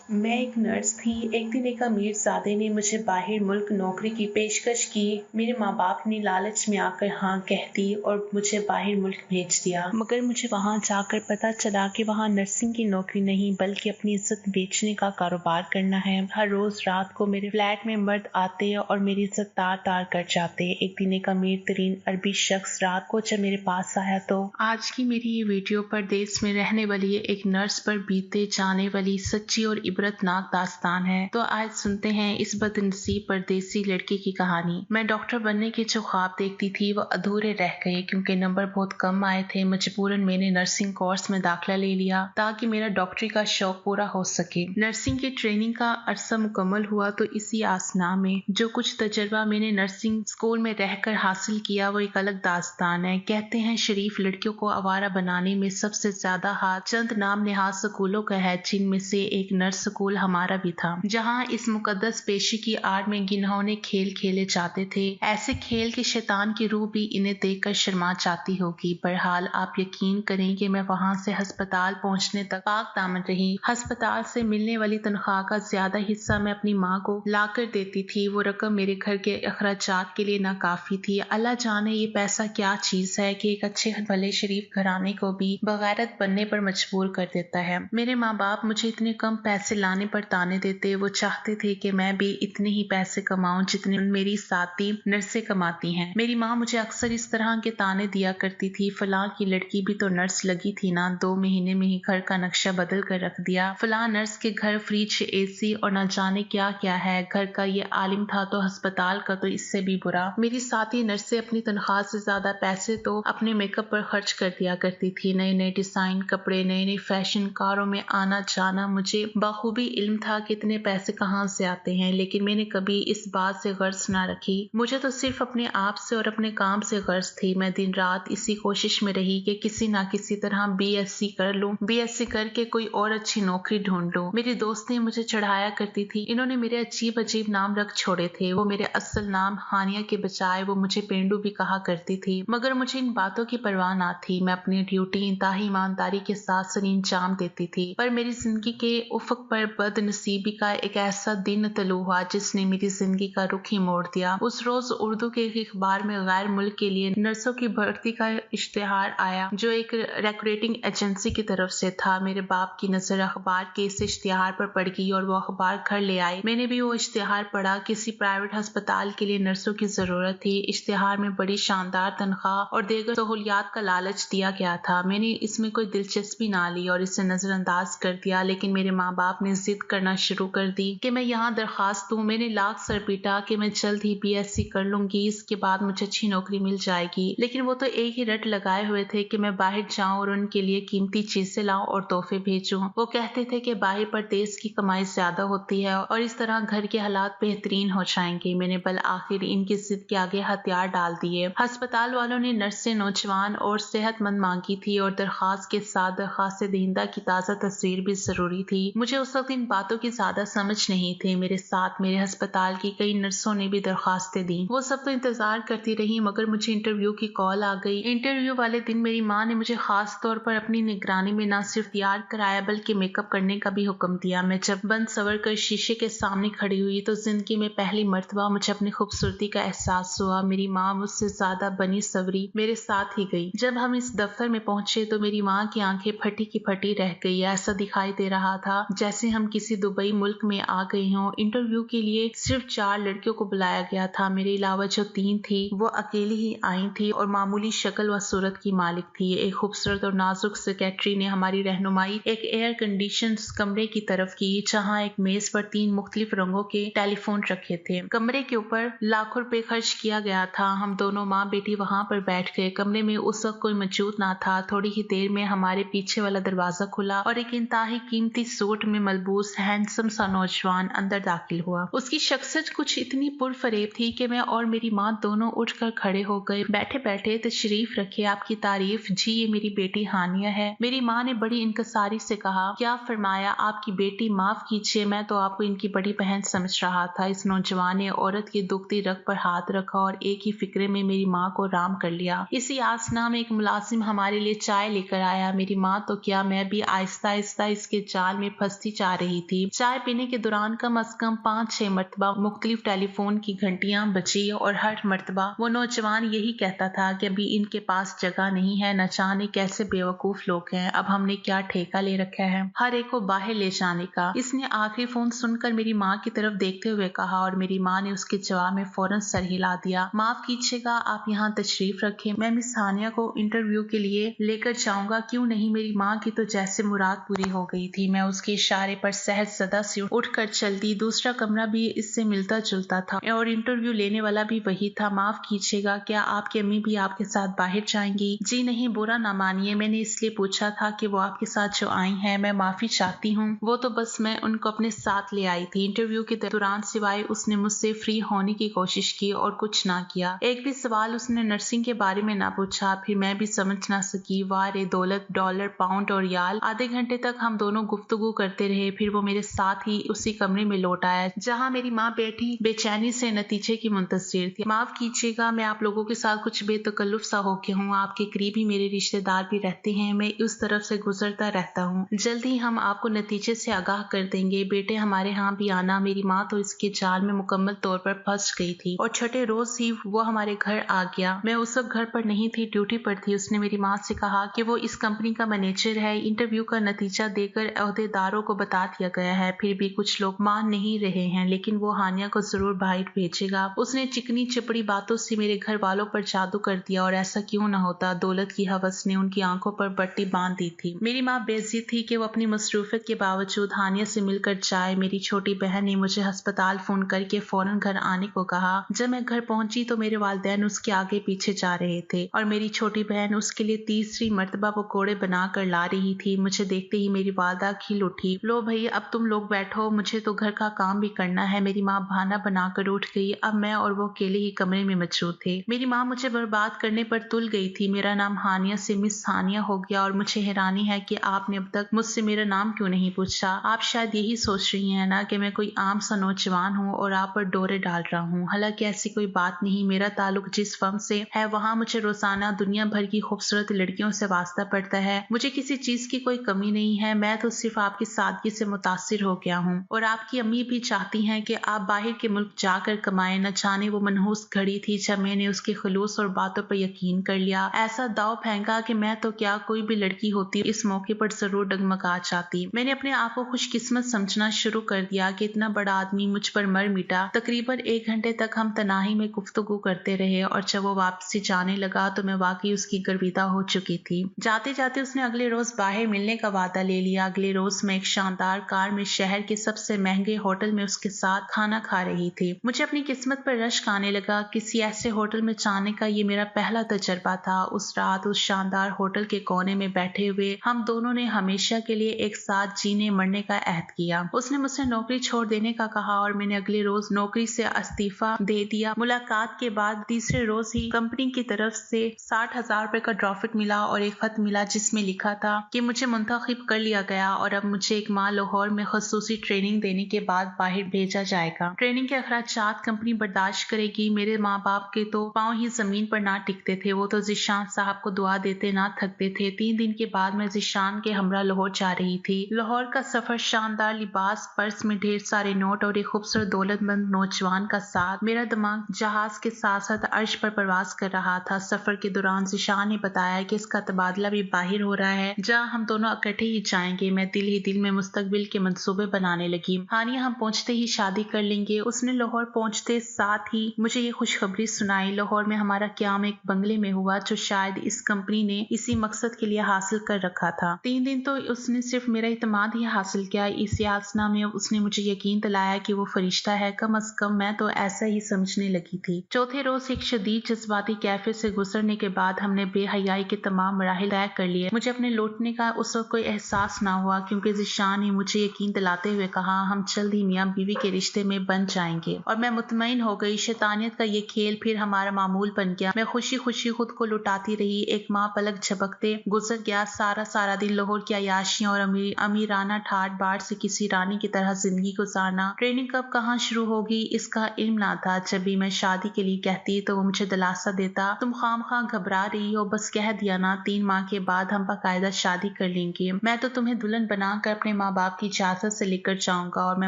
मैं एक नर्स थी। एक दिन एक अमीरजादे ने मुझे बाहर मुल्क नौकरी की पेशकश की। मेरे माँ बाप ने लालच में आकर हाँ कह दी और मुझे बाहर मुल्क भेज दिया। मगर मुझे वहाँ जाकर पता चला कि वहाँ नर्सिंग की नौकरी नहीं बल्कि अपनी इज्जत बेचने का कारोबार करना है। हर रोज रात को मेरे फ्लैट में मर्द आते और मेरी इज्जत तार तार कर जाते। एक दिन एक अमीर तरीन अरबी शख्स रात को जब मेरे पास आया तो आज की मेरी ये वीडियो परदेश में रहने वाली एक नर्स पर बीते जाने वाली सच्ची और इबरतनाक दास्तान है। तो आज सुनते हैं इस बदनसीब परदेसी लड़की की कहानी। मैं डॉक्टर बनने के जो ख्वाब देखती थी वो अधूरे रह गए क्योंकि नंबर बहुत कम आए थे। मजबूरन मैंने नर्सिंग कोर्स में दाखिला ले लिया ताकि मेरा डॉक्टरी का शौक पूरा हो सके। नर्सिंग की ट्रेनिंग का अरसा मुकम्मल हुआ तो इसी आसना में जो कुछ तजर्बा मैंने नर्सिंग स्कूल में रहकर हासिल किया वो एक अलग दास्तान है। कहते हैं शरीफ लड़कियों को आवारा बनाने में सबसे ज्यादा हाथ चंद नाम नेहाज स्कूलों का है, जिनमें से एक नर्स स्कूल हमारा भी था, जहां इस मुकद्दस पेशे की आड़ में घिनौने खेल खेले जाते थे। ऐसे खेल के शैतान की रूह भी इन्हें देखकर शर्मा जाती होगी। बहरहाल आप यकीन करें कि मैं वहां से अस्पताल पहुंचने तक पाक दामन रही। अस्पताल से मिलने वाली तनख्वाह का ज्यादा हिस्सा मैं अपनी माँ को ला कर देती थी। वो रकम मेरे घर के अखराजात के लिए नाकाफी थी। अल्लाह जाने ये पैसा क्या चीज है कि एक अच्छे भले शरीफ घराने को भी बगैरत बनने पर मजबूर कर देता है। मेरे माँ बाप मुझे इतने कम पैसे लाने पर ताने देते। वो चाहते थे कि मैं भी इतने ही पैसे कमाऊं जितने मेरी साथी नर्सें कमाती हैं। मेरी माँ मुझे अक्सर इस तरह के ताने दिया करती थी, फलां की लड़की भी तो नर्स लगी थी ना, 2 महीने में ही घर का नक्शा बदल कर रख दिया। फलां नर्स के घर फ्रिज, एसी और न जाने क्या क्या है। घर का ये आलिम था तो अस्पताल का तो इससे भी बुरा। मेरी साथी नर्सें अपनी तनख्वाह से ज्यादा पैसे तो अपने मेकअप पर खर्च कर दिया करती थी। नए नए डिजाइन कपड़े, नए नए फैशन, कारों में आना जाना। मुझे बखूबी इल्म था कि इतने पैसे कहाँ से आते हैं, लेकिन मैंने कभी इस बात से गर्ज ना रखी। मुझे तो सिर्फ अपने आप से और अपने काम से गर्ज थी। मैं दिन रात इसी कोशिश में रही कि किसी ना किसी तरह बीएससी कर लूं, बीएससी करके कोई और अच्छी नौकरी ढूंढ लूं। मेरी दोस्तें मुझे चढ़ाया करती थी, इन्होंने मेरे अजीब अजीब नाम रख छोड़े थे। वो मेरे असल नाम हानिया के बजाय वो मुझे पेंडू भी कहा करती थी, मगर मुझे इन बातों की परवाह ना थी। मैं अपनी ड्यूटी इंतहाई ईमानदारी के साथ सही अंजाम देती थी। पर मेरी जिंदगी के उफक पर बदनसीबी का एक ऐसा दिन तलू हुआ जिसने मेरी जिंदगी का रुख ही मोड़ दिया। उस रोज उर्दू के एक अखबार में गैर मुल्क के लिए नर्सों की भर्ती का इश्तिहार आया जो एक रिक्रूटिंग एजेंसी की तरफ से था। मेरे बाप की नजर अखबार के इस इश्तिहार पर पड़ गई और वो अखबार घर ले आए। मैंने भी वो इश्तिहार पढ़ा। किसी प्राइवेट अस्पताल के लिए नर्सों की जरूरत थी। इश्तिहार में बड़ी शानदार तनख्वाह और दीगर सहूलियात का लालच दिया गया था। मैंने इसमें कोई दिलचस्पी ना ली और इसे नजरअंदाज कर दिया, लेकिन मेरे माँ बाप ने जिद करना शुरू कर दी कि मैं यहाँ दरखास्त दूं। मैंने लाख सर पीटा कि मैं जल्द ही बीएससी कर लूंगी, इसके बाद मुझे अच्छी नौकरी मिल जाएगी। लेकिन वो तो एक ही रट लगाए हुए थे कि मैं बाहर जाऊं और उनके लिए कीमती चीजें लाऊं और तोहफे भेजूं। वो कहते थे कि बाहर परदेश की कमाई ज्यादा होती है और इस तरह घर के हालात बेहतरीन हो जाएंगे। मैंने बल आखिर इनकी जिद के आगे हथियार डाल दिए। अस्पताल वालों ने नर्सें नौजवान और सेहतमंद मांगी थी और दरखास्त के साथ दरखास्त दहिंदा की ताज़ा तस्वीर भी जरूरी थी। मुझे उस वक्त इन बातों की ज्यादा समझ नहीं थी। मेरे साथ मेरे अस्पताल की कई नर्सों ने भी दरखास्तें दी। वो सब तो इंतजार करती रही, मगर मुझे इंटरव्यू की कॉल आ गई। इंटरव्यू वाले दिन मेरी माँ ने मुझे खास तौर पर अपनी निगरानी में न सिर्फ तैयार कराया बल्कि मेकअप करने का भी हुक्म दिया। मैं जब बंद सवर कर शीशे के सामने खड़ी हुई तो जिंदगी में पहली मर्तबा मुझे अपनी खूबसूरती का एहसास हुआ। मेरी माँ मुझसे ज्यादा बनी सवरी मेरे साथ ही गई। जब हम इस दफ्तर में पहुंचे तो मेरी माँ की आंखें फटी की फटी रह गई। ऐसा दिखाई दे रहा था जैसे हम किसी दुबई मुल्क में आ गए हों। इंटरव्यू के लिए सिर्फ 4 लड़कियों को बुलाया गया था। मेरे अलावा जो 3 थी वो अकेली ही आई थी और मामूली शक्ल व सूरत की मालिक थी। एक खूबसूरत और नाजुक सेक्रेटरी ने हमारी रहनुमाई एक एयर कंडीशन कमरे की तरफ की, जहाँ एक मेज पर 3 मुख्तलिफ रंगों के टेलीफोन रखे थे। कमरे के ऊपर लाखों रुपए खर्च किया गया था। हम दोनों माँ बेटी वहां पर बैठ गए। कमरे में उस वक्त कोई मौजूद ना था। थोड़ी ही देर में हमारे पीछे वाला दरवाजा खुला और एक इंतहाई कीमती सूट में मलबूस हैंडसम सा नौजवान अंदर दाखिल हुआ। उसकी शख्सियत कुछ इतनी पुरफरेब थी कि मैं और मेरी माँ दोनों उठकर खड़े हो गए। बैठे बैठे तशरीफ रखे, आपकी तारीफ। जी, ये मेरी बेटी हानिया है। मेरी माँ ने बड़ी इंकसारी से कहा। क्या फरमाया? आपकी बेटी? माफ कीजिए, मैं तो आपको इनकी बड़ी बहन समझ रहा था। इस नौजवान ने औरत की दुखती रग पर हाथ रखा और एक ही फिक्रे में मेरी माँ को राम कर लिया। इसी आसना में एक मुलाजिम हमारे लिए चाय लेकर आया। मेरी माँ तो क्या, मैं भी आहिस्ता आहिस्ता इसके जाल में फंसती जा रही थी। चाय पीने के दौरान कम अज कम 5-6 मरतबा मुख्तलिफ टेलीफोन की घंटियां बजी और हर मरतबा वो नौजवान यही कहता था कि अभी इनके पास जगह नहीं है, न जाने कैसे बेवकूफ लोग हैं, अब हमने क्या ठेका ले रखा है हर एक को बाहर ले जाने का। इसने आखिरी फोन सुनकर मेरी माँ की तरफ देखते हुए कहा और मेरी माँ ने उसके जवाब में फौरन सर हिला दिया। माफ कीजिएगा, आप यहाँ तशरीफ रखें, मैं मिस हानिया को इंटरव्यू के लिए लेकर जाऊंगा। क्यों नहीं, मेरी माँ की तो जैसे मुराद पूरी हो गई थी। मैं उसके इशारे पर सहज सदा से उठकर चल दी। दूसरा कमरा भी इससे मिलता जुलता था और इंटरव्यू लेने वाला भी वही था। माफ कीजिएगा, क्या आपकी अम्मी भी आपके साथ बाहर जाएंगी? जी नहीं, बुरा ना मानिए, मैंने इसलिए पूछा था कि वो आपके साथ जो आई हैं, मैं माफी चाहती हूँ। वो तो बस मैं उनको अपने साथ ले आई थी। इंटरव्यू के दौरान सिवाय उसने मुझसे फ्री होने की कोशिश की और कुछ ना किया। एक भी सवाल उसने नर्सिंग के बारे में ना पूछा। फिर मैं भी समझ ना सकी। वाह रे दौलत, डॉलर, पाउंड और याल। आधे घंटे तक हम दोनों गुफ्तगू करते रहे। फिर वो मेरे साथ ही उसी कमरे में लौट आया जहाँ मेरी माँ बैठी बेचैनी से नतीजे की मुंतजिर थी। माफ कीजिएगा, मैं आप लोगों के साथ कुछ बेतकल्लुफ सा हो गया हूँ। आपके करीब ही मेरे रिश्तेदार भी रहते हैं, मैं उस तरफ से गुजरता रहता हूँ। जल्द ही हम आपको नतीजे से आगाह कर देंगे। बेटे हमारे यहाँ भी आना। मेरी माँ तो इसके जाल में मुकम्मल तौर पर फंस गई थी और छठे रोज ही वो हमारे घर आ गया। मैं उस वक्त घर पर नहीं थी, ड्यूटी पर थी। उसने मेरी माँ से कहा कि वो इस कंपनी का मैनेजर है। इंटरव्यू का नतीजा देकर अहदेदारों को बता दिया गया है। फिर भी कुछ लोग मान नहीं रहे हैं, लेकिन वो हानिया को जरूर बाहर भेजेगा। उसने चिकनी चपड़ी बातों से मेरे घर वालों पर जादू कर दिया और ऐसा क्यों ना होता। दौलत की हवस ने उनकी आंखों पर पट्टी बांध दी थी। मेरी माँ बेइज्जत थी कि वो अपनी मसरूफियत के बावजूद हानिया से मिलकर जाए। मेरी छोटी बहन ने मुझे अस्पताल फोन करके फौरन घर आने को कहा। जब मैं घर पहुंची तो मेरे वालिदैन उसके आगे पीछे जा रहे थे और मेरी छोटी बहन उसके लिए तीसरी मर्तबा पकोड़े बना कर ला रही थी। मुझे देखते ही मेरी वालदा खिल उठी। लो भाई, अब तुम लोग बैठो, मुझे तो घर का काम भी करना है। मेरी माँ बहाना बनाकर उठ गई। अब मैं और वो अकेले ही कमरे में मसरूफ थे। मेरी माँ मुझे बर्बाद करने पर तुल गई थी। मेरा नाम हानिया से मिस हानिया हो गया और मुझे हैरानी है कि आपने अब तक मुझसे मेरा नाम क्यों नहीं पूछा। आप शायद यही सोच रही हैं ना कि मैं कोई आम सा नौजवान हूँ और आप पर डोरे डाल रहा हूँ। हालांकि ऐसी कोई बात नहीं। मेरा ताल्लुक जिस फर्म से है वहाँ मुझे रोजाना दुनिया भर की खूबसूरत लड़कियों से वास्ता पड़ता है। मुझे किसी चीज की कोई कमी नहीं है। मैं तो सिर्फ आपकी सादगी से मुतासिर हो गया हूँ और आपकी अम्मी भी चाहती हैं कि आप बाहर के मुल्क जाकर कमाएं। न जाने वो मनहूस घड़ी थी जब मैंने उसके खलूस और बातों पर यकीन कर लिया। ऐसा दाव फेंका कि मैं तो क्या कोई भी लड़की होती इस मौके पर जरूर डगमगा जाती। मैंने अपने आप को खुशकिस्मत समझना शुरू कर दिया कि इतना बड़ा आदमी मुझ पर मर मिटा। तकरीबन 1 घंटे तक हम तनाही में गुफ्तगू करते रहे और जब वो वापसी जाने लगा तो मैं वाकई उसकी गर्विदा हो चुकी थी। जाते जाते उसने अगले रोज बाहर मिलने का वादा ले लिया। अगले रोज मैं एक शानदार कार में शहर के सबसे महंगे होटल में उसके साथ खाना खा रही थी। मुझे अपनी किस्मत पर रश्क आने लगा। किसी ऐसे होटल में जाने का ये मेरा पहला तजर्बा था। उस रात उस शानदार होटल के कोने में बैठे हुए हम दोनों ने हमेशा के लिए एक साथ जीने मरने का अहद किया। उसने मुझसे नौकरी छोड़ देने का कहा और मैंने अगले रोज नौकरी से इस्तीफा दे दिया। मुलाकात के बाद तीसरे रोज ही कंपनी की तरफ से 60,000 रुपए का प्रॉफिट मिला और एक खत मिला जिसमें लिखा था कि मुझे मुंतखब कर लिया गया और अब मुझे एक माह लाहौर में खसूसी ट्रेनिंग देने के बाद बाहर भेजा जाएगा। ट्रेनिंग के अखराजात कंपनी बर्दाश्त करेगी। मेरे माँ बाप के तो पाँव ही जमीन पर ना टिकते थे। वो तो जिशान साहब को दुआ देते ना थकते थे। 3 दिन के बाद मैं जिशान के हमरा लाहौर जा रही थी। लाहौर का सफर, शानदार लिबास, पर्स में ढेर सारे नोट और एक खूबसूरत दौलतमंद नौजवान का साथ। मेरा दिमाग जहाज के साथ साथ अर्श पर परवास कर रहा था। सफर के दौरान जिशान ने बताया कि इसका तबादला भी बाहर हो रहा है जहाँ हम दोनों इकट्ठे ही जाएंगे। मैं दिल ही दिल में मुस्तकबिल के मंसूबे बनाने लगी। हानिया हम पहुंचते ही शादी कर लेंगे। उसने लाहौर पहुंचते साथ ही मुझे ये खुशखबरी सुनाई। लाहौर में हमारा क़याम एक बंगले में हुआ जो शायद इस कंपनी ने इसी मकसद के लिए हासिल कर रखा था। 3 दिन तो उसने सिर्फ मेरा इत्मीनान ही हासिल किया। इस यातना में उसने मुझे यकीन दिलाया कि वो फरिश्ता है। कम अज कम मैं तो ऐसा ही समझने लगी थी। चौथे रोज एक शदीद जज्बाती कैफे से गुजरने के बाद हमने बेहयाई के तमाम मराहिल तय कर लिए। मुझे अपने लौटने का उस वक्त कोई एहसास ना हुआ क्योंकि जिशान ने मुझे यकीन दिलाते हुए कहा हम जल्द ही मियां बीवी के रिश्ते में बन जाएंगे और मैं मुतमईन हो गई। शैतानियत का ये खेल फिर हमारा मामूल बन गया। मैं खुशी खुशी खुद को लुटाती रही। एक माह पलक झपकते गुजर गया। सारा दिन लाहौर की अयाशियां और अमीराना ठाट बाट से किसी रानी की तरह जिंदगी गुजारना। ट्रेनिंग कब कहाँ शुरू होगी इसका इल्म ना था। जब भी मैं शादी के लिए कहती तो वो मुझे दिलासा देता तुम खामखा घबरा रही हो, बस कह दिया ना 3 माह के बाद हम बाकायदा शादी कर लेंगे। मैं तो तुम्हें दुल्हन बनाकर अपने माँ माँ बाप की इजाजत से लेकर जाऊंगा और मैं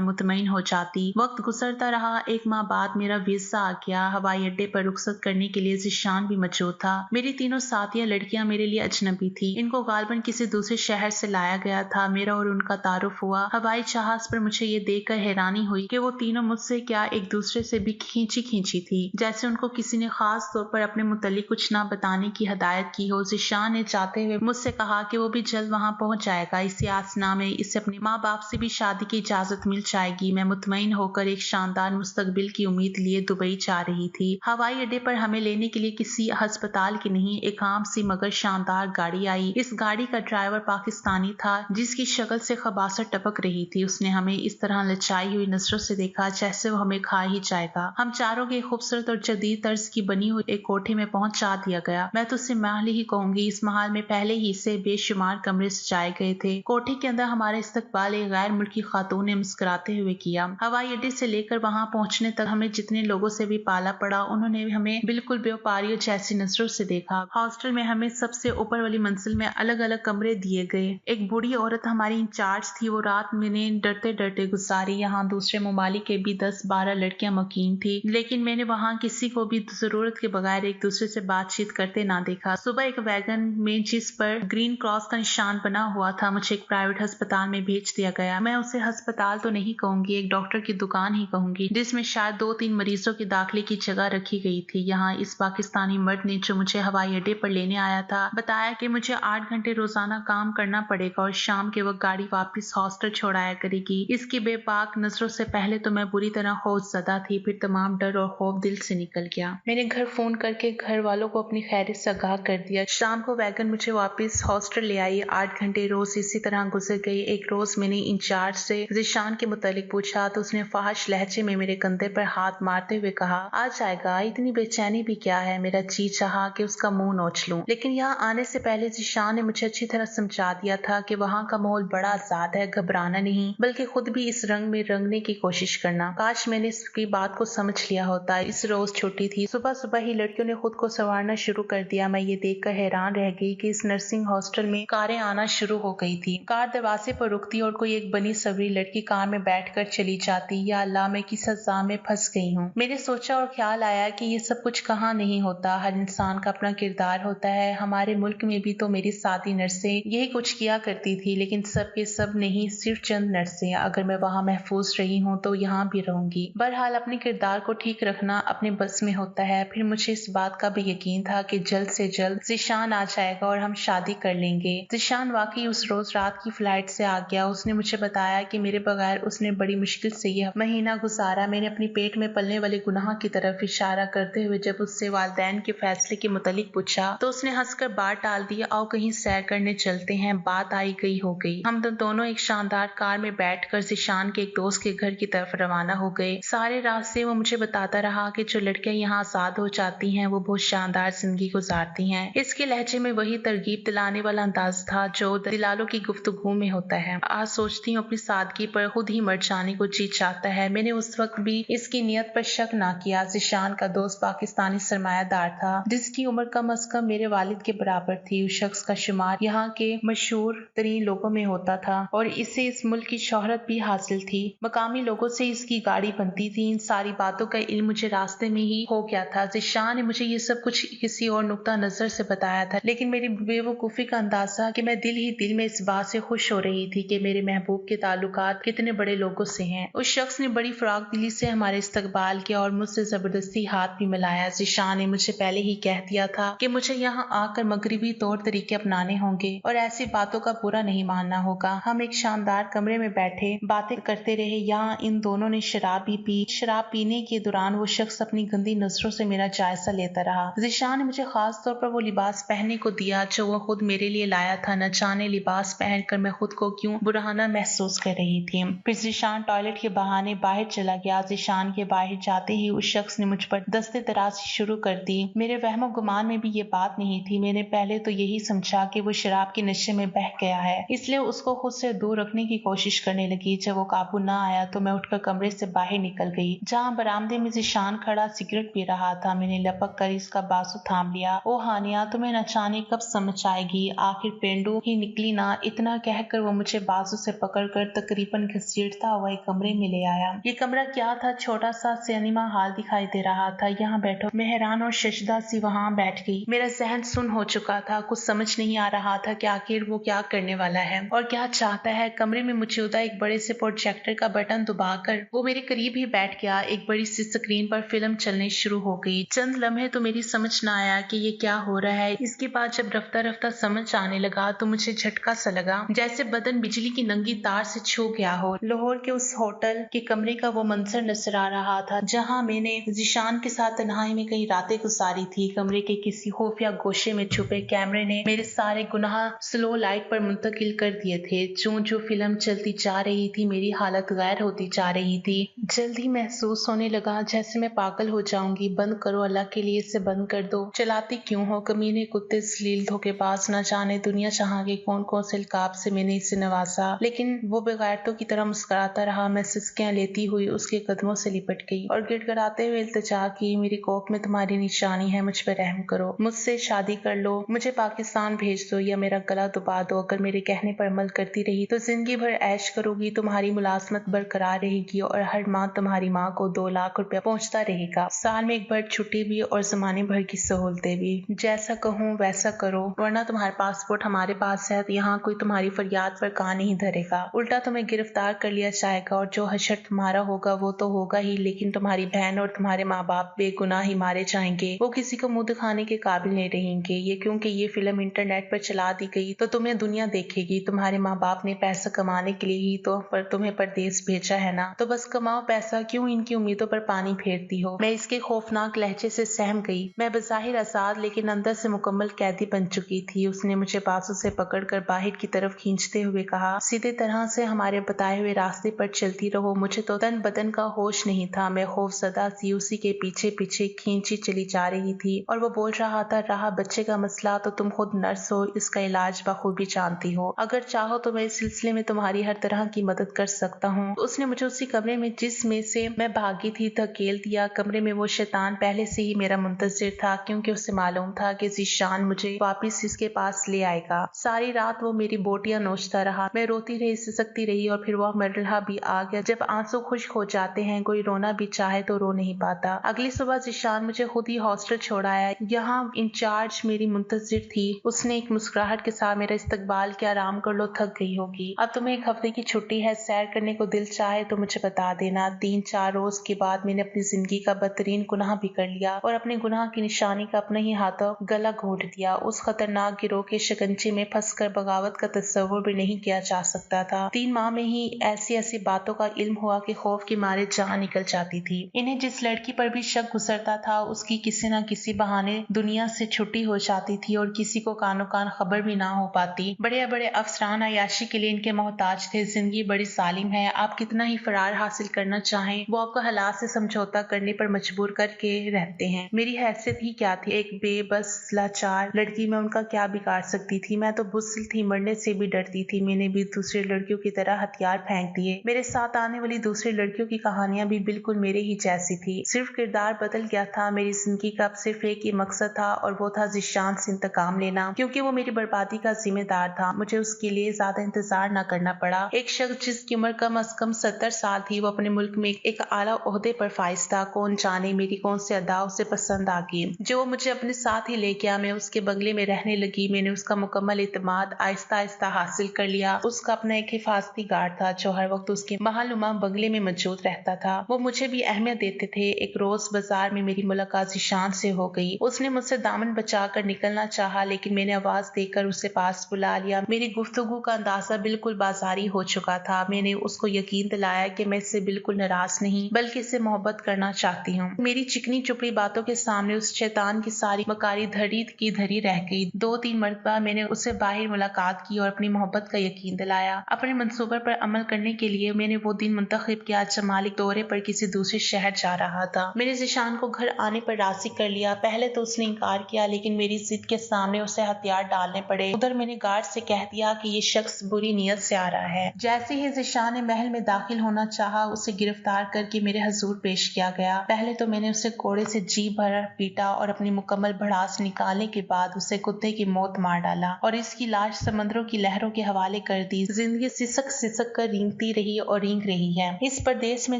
मुतमईन हो जाती। वक्त गुजरता रहा। एक माह बाद मेरा वीजा आ गया। हवाई अड्डे पर रुखसत करने के लिए ज़ीशान भी मौजूद था। मेरी तीनों साथियां लड़कियां मेरे लिए अजनबी थी। इनको गालबन किसी दूसरे शहर से लाया गया था। मेरा और उनका तारुफ हुआ। हवाई जहाज पर मुझे ये देखकर हैरानी हुई कि वो तीनों मुझसे क्या एक दूसरे से भी खींची थी, जैसे उनको किसी ने खास तौर पर अपने मुतल्लिक कुछ ना बताने की हदायत की हो। ज़ीशान ने जाते हुए मुझसे कहा कि वो भी जल्द वहां पहुंच जाएगा। इसी आसना में इसे अपने माँ बाप से भी शादी की इजाजत मिल जाएगी। मैं मुतमईन होकर एक शानदार मुस्तकबिल की उम्मीद लिए दुबई जा रही थी। हवाई अड्डे पर हमें लेने के लिए किसी अस्पताल की नहीं, एक आम सी मगर शानदार गाड़ी आई। इस गाड़ी का ड्राइवर पाकिस्तानी था, जिसकी शक्ल से खबासत टपक रही थी। उसने हमें इस तरह लचाई हुई नजरों से देखा जैसे वो हमें खा ही जाएगा। हम चारों के खूबसूरत और जदीद तर्ज की बनी हुई एक कोठे में पहुंचा दिया गया। मैं तो उसे महल ही कहूंगी। इस महल में पहले ही से बेशुमार कमरे सजाए गए थे। कोठे के अंदर हमारा इस्तकबाल एक गैर मुल्की खातून ने मुस्कुराते हुए किया। हवाई अड्डे से लेकर वहां पहुंचने तक हमें जितने लोगों से भी पाला पड़ा, उन्होंने हमें बिल्कुल व्यापारियों जैसी नजरों से देखा। हॉस्टल में हमें सबसे ऊपर वाली मंजिल में अलग अलग कमरे दिए गए। एक बूढ़ी औरत हमारी इंचार्ज थी। वो रात मैंने डरते डरते गुजारी। यहाँ दूसरे ममालिक के भी 10-12 लड़कियां मुकीम थी, लेकिन मैंने वहाँ किसी को भी जरूरत के बगैर एक दूसरे से बातचीत करते ना देखा। सुबह एक वैगन में जिस पर ग्रीन क्रॉस का निशान बना हुआ था, मुझे एक प्राइवेट अस्पताल में भेज दिया गया। मैं उसे अस्पताल तो नहीं कहूंगी, एक डॉक्टर की दुकान ही कहूंगी, जिसमें शायद 2-3 मरीजों के दाखिले की जगह रखी गई थी। यहाँ इस पाकिस्तानी मर्द ने जो मुझे हवाई अड्डे पर लेने आया था, बताया कि मुझे 8 घंटे रोजाना काम करना पड़ेगा और शाम के वक्त गाड़ी वापस हॉस्टल छोड़ाया करेगी। इसकी बेबाक नजरों से पहले तो मैं बुरी तरह खौफजदा थी, फिर तमाम डर और खौफ दिल से निकल गया। मैंने घर फोन करके घर वालों को अपनी खैरियत से आगाह कर दिया। शाम को वैगन मुझे वापस हॉस्टल ले आई। 8 घंटे रोज इसी तरह गुजर गई। एक रोज मैंने इंचार्ज से ज़ीशान के मुतालिक पूछा तो उसने फाहिश लहजे में मेरे कंधे पर हाथ मारते हुए कहा, आ जाएगा, इतनी बेचैनी भी क्या है। मेरा जी चाहा कि उसका मुंह नोच लूं, लेकिन यहाँ आने से पहले ज़ीशान ने मुझे अच्छी तरह समझा दिया था कि वहाँ का माहौल बड़ा आजाद है। घबराना नहीं, बल्कि खुद भी इस रंग में रंगने की कोशिश करना। काश मैंने इसकी बात को समझ लिया होता। इस रोज छुट्टी थी। सुबह सुबह ही लड़कियों ने खुद को संवारना शुरू कर दिया। मैं ये देखकर हैरान रह गई कि इस नर्सिंग हॉस्टल में कारें आना शुरू हो गई थी। कार दरवाजे पर रुकती और कोई एक बनी सवरी लड़की कार में बैठकर चली जाती। या अल्लाह, मैं किस सजा में फंस गई हूँ। मैंने सोचा और ख्याल आया कि ये सब कुछ कहाँ नहीं होता। हर इंसान का अपना किरदार होता है। हमारे मुल्क में भी तो मेरी साथी नर्सें यही कुछ किया करती थी, लेकिन सब के सब नहीं, सिर्फ चंद नर्सें। अगर मैं वहाँ महफूज रही हूँ तो यहाँ भी रहूंगी। बहरहाल अपने किरदार को ठीक रखना अपने बस में होता है। फिर मुझे इस बात का भी यकीन था कि जल्द से जल्द ज़ीशान आ जाएगा और हम शादी कर लेंगे। ज़ीशान वाकई उस रोज रात की फ्लाइट से आ गया। उसने मुझे बताया कि मेरे बगैर उसने बड़ी मुश्किल से यह महीना गुजारा। मैंने अपनी पेट में पलने वाले गुनाह की तरफ इशारा करते हुए जब उससे वालिदैन के फैसले के मुतालिक पूछा तो उसने हंसकर बात टाल दी। आओ कहीं सैर करने चलते हैं। बात आई गई हो गई। हम दोनों एक शानदार कार में बैठकर ज़ीशान के एक दोस्त के घर की तरफ रवाना हो गए। सारे रास्ते वो मुझे बताता रहा कि जो लड़कियां यहाँ आजाद हो जाती हैं वो बहुत शानदार जिंदगी गुजारती हैं। इसके लहजे में वही तरगीब दिलाने वाला अंदाज था जो दिलालों की गुफ्तगू में होता है। आज सोचती हूँ अपनी सादगी पर खुद ही मर जाने को जी चाहता है। मैंने उस वक्त भी इसकी नियत पर शक ना किया। ज़ीशान का दोस्त पाकिस्तानी सरमायादार था, जिसकी उम्र कम अज कम मेरे वालिद के बराबर थी। उस शख्स का शुमार यहाँ के मशहूर तरीन लोगों में होता था और इसे इस मुल्क की शोहरत भी हासिल थी। मकामी लोगों से इसकी गाड़ी बनती थी। इन सारी बातों का इल्म मुझे रास्ते में ही हो गया था। ज़ीशान ने मुझे ये सब कुछ किसी और नुक्ता नजर से बताया था, लेकिन मेरी बेवकूफी का अंदाजा कि मैं दिल ही दिल में इस बात से खुश हो रही थी कि मेरे महबूब के ताल्लुकात कितने बड़े लोगों से हैं। उस शख्स ने बड़ी फराक दिली से हमारे इस्तकबाल किया और मुझसे जबरदस्ती हाथ भी मिलाया। ज़ीशान ने मुझे पहले ही कह दिया था कि मुझे यहाँ आकर मगरिबी तौर तरीके अपनाने होंगे और ऐसी बातों का बुरा नहीं मानना होगा। हम एक शानदार कमरे में बैठे बातें करते रहे। यहाँ इन दोनों ने शराब भी पी। शराब पीने के दौरान वो शख्स अपनी गंदी नजरों से मेरा जायजा लेता रहा। ज़ीशान ने मुझे खास तौर पर वो लिबास पहनने को दिया जो वो खुद मेरे लिए लाया था। न जाने लिबास पहनकर मैं खुद को क्यों बुरहाना महसूस कर रही थी। फिर ज़ीशान टॉयलेट के बहाने बाहर चला गया। ज़ीशान के बाहर जाते ही उस शख्स ने मुझ पर दस्ते दराज़ी शुरू कर दी। मेरे वहमो गुमान में भी ये बात नहीं थी। मैंने पहले तो यही समझा कि वो शराब के नशे में बह गया है, इसलिए उसको खुद से दूर रखने की कोशिश करने लगी। जब वो काबू न आया तो मैं उठकर कमरे से बाहर निकल गई। जहाँ बरामदे में ज़ीशान खड़ा सिगरेट पी रहा था, मैंने लपक कर इसका बाजू थाम लिया। ओ हानिया, तुम्हें न जाने कब समझ आएगी, आखिर पेंडू ही निकली ना। इतना कहकर वो मुझे बाजू से पकड़कर तकरीबन घसीटता हुआ एक कमरे में ले आया। ये कमरा क्या था? छोटा सा सिनेमा हॉल दिखाई दे रहा था। यहाँ बैठो। मैं हैरान और शशदा सी वहाँ बैठ गई। मेरा जहन सुन हो चुका था। कुछ समझ नहीं आ रहा था कि आखिर वो क्या करने वाला है और क्या चाहता है। कमरे में मौजूदा एक बड़े से प्रोजेक्टर का बटन दबाकर वो मेरे करीब ही बैठ गया। एक बड़ी सी स्क्रीन पर फिल्म चलनी शुरू हो गई। चंद लम्हे तो मेरी समझ न आया कि ये क्या हो रहा है। इसके बाद जब रफ्ता रफ्ता समझ आने लगा तो मुझे झटका सा लगा, जैसे बदन बिजली की नंगी तार से छू गया हो। लाहौर के उस होटल के कमरे का वो मंजर नजर आ रहा था जहाँ मैंने जीशान के साथ तन्हाई में कई रातें गुजारी थी। कमरे के किसी खुफिया गोशे में छुपे कैमरे ने मेरे सारे गुनाह स्लो लाइट पर मुंतकिल कर दिए थे। जो फिल्म चलती जा रही थी मेरी हालत गैर होती जा रही थी। जल्दी महसूस होने लगा जैसे मैं पागल हो जाऊंगी। बंद करो, अल्लाह के लिए इसे बंद कर दो। चलाती क्यों हो? कमीने, कुत्ते, जलील, धोखेबाज, न जाने दुनिया जहां के कौन कौन से इल्काब से मैंने इसे नवाजा। लेकिन वो बेगैरतों की तरह मुस्कुराता रहा। मैं सिसकियां लेती हुई उसके कदमों से लिपट गई और गिड़गिड़ाते हुए इल्तिजा की, मेरी कोख में तुम्हारी निशानी है, मुझ पर रहम करो, मुझसे शादी कर लो, मुझे पाकिस्तान भेज दो या मेरा गला दबा दो। अगर मेरे कहने पर अमल करती रही तो जिंदगी भर ऐश करोगी, तुम्हारी मुलाजमत बरकरार रहेगी और हर माह तुम्हारी माँ को 2 लाख रुपया पहुंचता रहेगा। साल में एक बार छुट्टी भी और जमाने भर की सहूलतें भी। जैसा कहूँ वैसा करो, वरना तुम्हारा पासपोर्ट हमारे पास है तो यहाँ कोई तुम्हारी फरियाद पर कान नहीं धरेगा। उल्टा तुम्हें गिरफ्तार कर लिया जाएगा और जो हशर तुम्हारा होगा वो तो होगा ही, लेकिन तुम्हारी बहन और तुम्हारे माँ बाप बेगुनाह ही मारे जाएंगे। वो किसी को मुंह दिखाने के काबिल नहीं रहेंगे। ये क्योंकि ये फिल्म इंटरनेट पर चला दी गई तो तुम्हें दुनिया देखेगी। तुम्हारे माँ बाप ने पैसा कमाने के लिए ही तो पर तुम्हें परदेश भेजा है ना, तो बस कमाओ पैसा, क्यों इनकी उम्मीदों पर पानी फेरती हो। मैं इसके खौफनाक लहजे से सहम गई। मैं बज़ाहिर आजाद लेकिन अंदर से मुकम्मल कैदी बन चुकी थी। उसने मुझे बाजू से पकड़कर बाहर की तरफ खींचते हुए कहा, सीधे तरह से हमारे बताए हुए रास्ते पर चलती रहो। मुझे तो तन बदन का होश नहीं था। मैं खौफजदा सी उसी के पीछे पीछे खींची चली जा रही थी और वो बोल रहा था, रहा बच्चे का मसला तो तुम खुद नर्स हो, इसका इलाज बखूबी जानती हो, अगर चाहो तो मैं इस सिलसिले में तुम्हारी हर तरह की मदद कर सकता हूँ। उसने मुझे उसी कमरे में जिसमें से मैं भागी थी धकेल दिया। कमरे में वो शैतान पहले से ही मेरा मुंतजिर था, क्योंकि उसे मालूम था कि जीशान मुझे वापिस इसके पास ले आएगा। सारी रात वो मेरी बोटियां नोचता रहा। मैं रोती रही, सिसकती रही और फिर वह मरहला भी आ गया जब आंसू खुश्क हो जाते हैं, कोई रोना भी चाहे तो रो नहीं पाता। अगली सुबह जीशान मुझे खुद ही हॉस्टल छोड़ाया। यहाँ इंचार्ज मेरी मुंतजिर थी। उसने एक मुस्कुराहट के साथ मेरा इस्तकबाल किया, आराम कर लो, थक गई होगी, अब तुम्हें 1 हफ्ते की छुट्टी है, सैर करने को दिल चाहे तो मुझे बता देना। 3-4 रोज के बाद मैंने अपनी जिंदगी का बदतरीन गुनाह भी कर लिया और अपने गुनाह की निशानी का अपने ही हाथों गला घोट दिया। उस खतरनाक गिरोह के शिकंजे में फंसकर बगावत का तस्वुर भी नहीं किया जा सकता था। 3 माह में ही ऐसी ऐसी बातों का इल्म हुआ कि खौफ के मारे जान निकल जाती थी। इन्हें जिस लड़की पर भी शक गुजरता था उसकी किसी न किसी बहाने दुनिया से छुट्टी हो जाती थी और किसी को कानो कान खबर भी ना हो पाती। बड़े बड़े अफसरान अयाशी के लिए इनके मोहताज थे। जिंदगी बड़ी सालिम है, आप कितना ही फरार हासिल करना चाहें वो आपको हालात से समझौता करने पर मजबूर करके रहते हैं। मेरी हैसियत ही क्या थी, एक बेबस लाचार लड़की, मैं उनका क्या बिगाड़ सकती थी। मैं तो बुज़दिल थी, मरने से भी डरती थी। मैंने भी दूसरी लड़कियों की तरह हथियार फेंक दिए। मेरे साथ आने वाली दूसरी लड़कियों की कहानियां भी बिल्कुल मेरे ही जैसी थी, सिर्फ किरदार बदल गया था। मेरी जिंदगी का अब सिर्फ एक ही मकसद था और वो था जीशान से इंतकाम लेना, क्योंकि वो मेरी बर्बादी का जिम्मेदार था। मुझे उसके लिए ज्यादा इंतजार न करना पड़ा। एक शख्स जिसकी उम्र कम अज कम 70 साल थी, वो अपने मुल्क में एक आला ओहदे पर फाइज था। कौन जाने मेरी कौन सी अदा उसे पसंद आ गई जो वो मुझे अपने साथ ही ले गया। मैं उसके बंगले में रहने लगी। मैंने उसका मुकम्मल इत्मीनान आहिस्ता आहिस्ता हासिल कर लिया। उसका अपना एक हिफाजती गार्ड था जो हर वक्त उसके महालुमा बंगले में मौजूद रहता था। वो मुझे भी अहमियत देते थे। एक रोज बाजार में मेरी मुलाकात जीशान से हो गई। उसने मुझसे दामन बचाकर निकलना चाहा, लेकिन मैंने आवाज देकर उसे पास बुला लिया। मेरी गुफ्तगू का अंदाजा बिल्कुल बाजारी हो चुका था। मैंने उसको यकीन दिलाया कि मैं इससे बिल्कुल नाराज नहीं बल्कि इससे मोहब्बत करना चाहती हूँ। मेरी चिकनी चुपड़ी बातों के सामने उस शैतान की सारी मकारी धरी की धरी रह गई। 2-3 मरतबा मैंने उससे बाहर मुलाकात की और अपनी मोहब्बत का यकीन दिलाया। अपने मंसूबे पर अमल करने के लिए मैंने वो दिन मुंतखब किया जब मालिक दौरे पर किसी दूसरे शहर जा रहा था। मैंने जीशान को घर आने पर राजी कर लिया। पहले तो उसने इनकार किया, लेकिन मेरी जिद के सामने उसे हथियार डालने पड़े। उधर मैंने गार्ड से कह दिया कि ये शख्स बुरी नीयत से आ रहा है। जैसे ही जीशान ने महल में दाखिल होना चाहा, उसे गिरफ्तार करके मेरे हजूर पेश किया गया। पहले तो मैंने उसे कोड़े से जी भर पीटा और अपनी मुकम्मल भड़ास निकालने के बाद उसे कुत्ते की मौत मार डाला और इसकी लाश समंदरों की लहरों के हवाले कर दी। जिंदगी सिसक सिसक कर रेंगती रही और रेंग रही है इस परदेश में,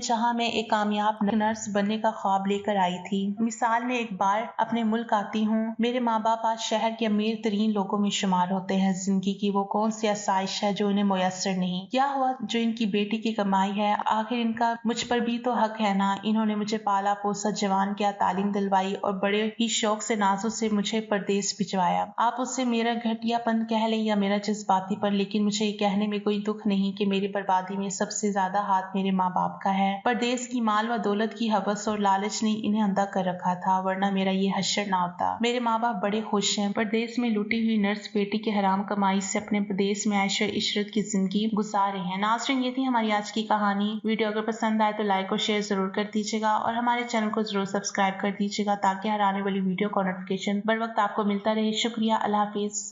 जहाँ मैं एक कामयाब नर्स बनने का ख्वाब लेकर आई थी। मिसाल में एक बार अपने मुल्क आती हूँ। मेरे माँ बाप आज शहर के अमीर तरीन लोगों में शुमार होते हैं। जिंदगी की वो कौन सी आसाइश है जो उन्हें मुयस्सर नहीं। क्या हुआ जो इनकी बेटी की कमाई है, आखिर इनका मुझ पर भी तो हक है ना। इन्होंने मुझे पाला पोसा, जवान किया, तालीम दिलवाई और बड़े ही शौक से नाजों से मुझे परदेश भिजवाया। आप उससे मेरा घटियापन कह लें या मेरा जज्बातीपन, लेकिन मुझे ये कहने में कोई दुख नहीं कि मेरी बर्बादी में सबसे ज्यादा हाथ मेरे माँ बाप का है। परदेश की माल व दौलत की हवस और लालच ने इन्हें अंधा कर रखा था, वरना मेरा ये हश्र ना होता। मेरे माँ बाप बड़े खुश हैं। परदेश में लुटी हुई नर्स बेटी की हराम कमाई से अपने प्रदेश में ऐश और इशरत की जिंदगी गुजार रहे हैं। नाज़रीन, ये थी हमारी आज की कहानी। वीडियो अगर पसंद आए तो लाइक और शेयर जरूर कर दीजिएगा और हमारे चैनल को जरूर सब्सक्राइब कर दीजिएगा ताकि हर आने वाली वीडियो का नोटिफिकेशन बर वक्त आपको मिलता रहे। शुक्रिया। अल्लाह हाफिज।